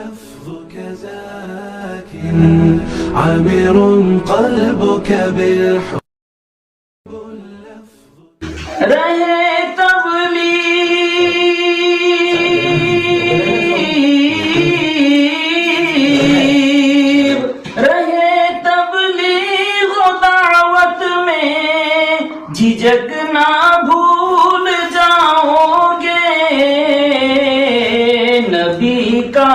لفظك زاك عامر قلبك بالحب رہے تبلیغ و دعوت میں جھجک نہ بھول جاؤ گے نبی کا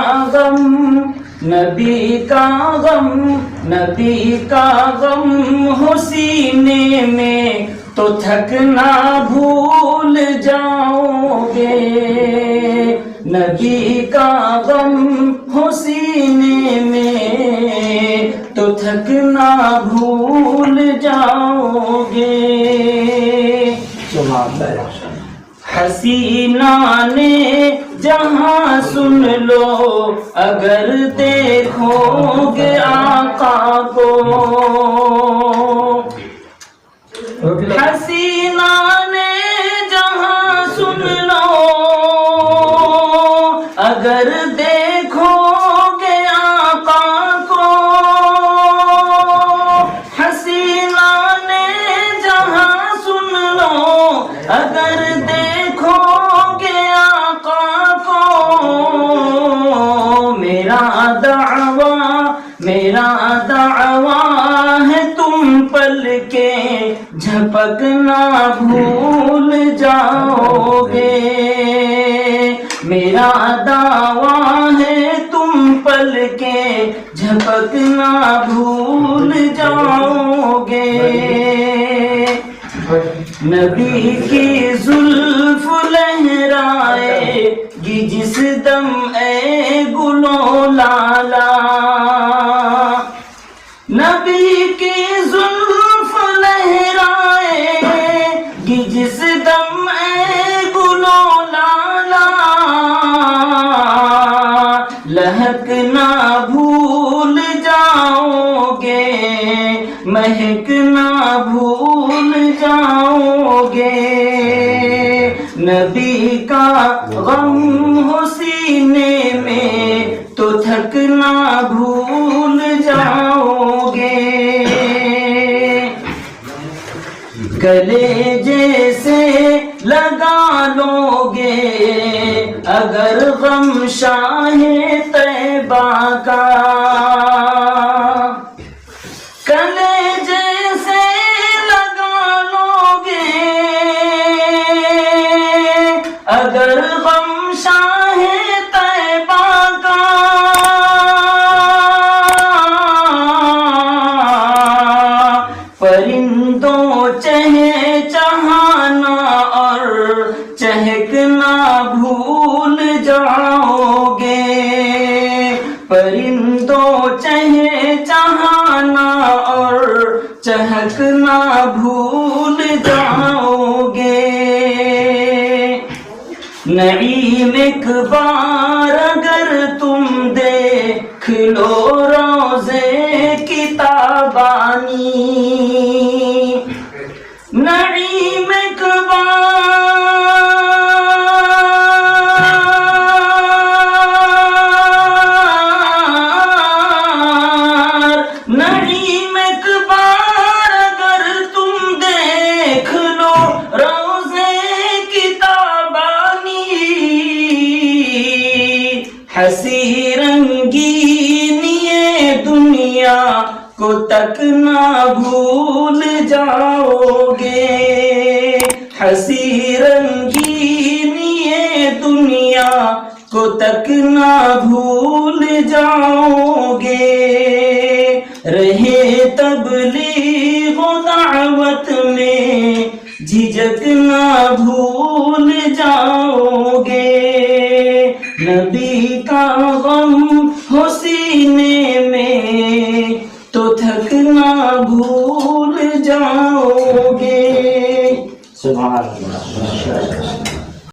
غم نبی کا غم ہو سینے میں تو تھکنا بھول جاؤ گے نبی کا غم ہو سینے میں تو تھکنا بھول جاؤ گے حسینہ نے جہاں سن لو اگر دیکھو گے آقا کو حسینہ نے جہاں سن لو اگر دیکھو گے آقا کو حسینہ نے جہاں سن لو اگر دیکھو گے آقا کو میرا دعویٰ ہے تم پل کے جھپکنا بھول جاؤ گے میرا دعویٰ ہے تم پل کے جھپکنا بھول جاؤ گے نبی کی زلف لہرائے گی جس دم اے گلو لالا نبی کی زلف لہرائے گی جس دم اے گلو لالا لہکنا بھول جاؤ گے مہکنا بھول جاؤ گے نبی کا غم ہو سینے میں تو تھکنا بھول جاؤ گے گلے جیسے لگا لو گے اگر غم شاہ طیبہ کا گلے جیسے لگا لو گے اگر غم شاہ طیبہ کا پرندوں چہچہانا اور چہکنا بھول جاؤ گے پرندوں چہچہانا اور چہکنا بھول جاؤ گے نعیم ایک بار اگر تم دیکھ لو روضے کتابانی نعیم ایک بار اگر تم دیکھ لو روضے کتابانی ہنسی رنگینی دنیا کو تکنا بھول جاؤ گے ہنسی رنگینی دنیا کو تکنا بھول جاؤ گے رہے تبلیغ و دعوت میں جھجکنا بھول جاؤ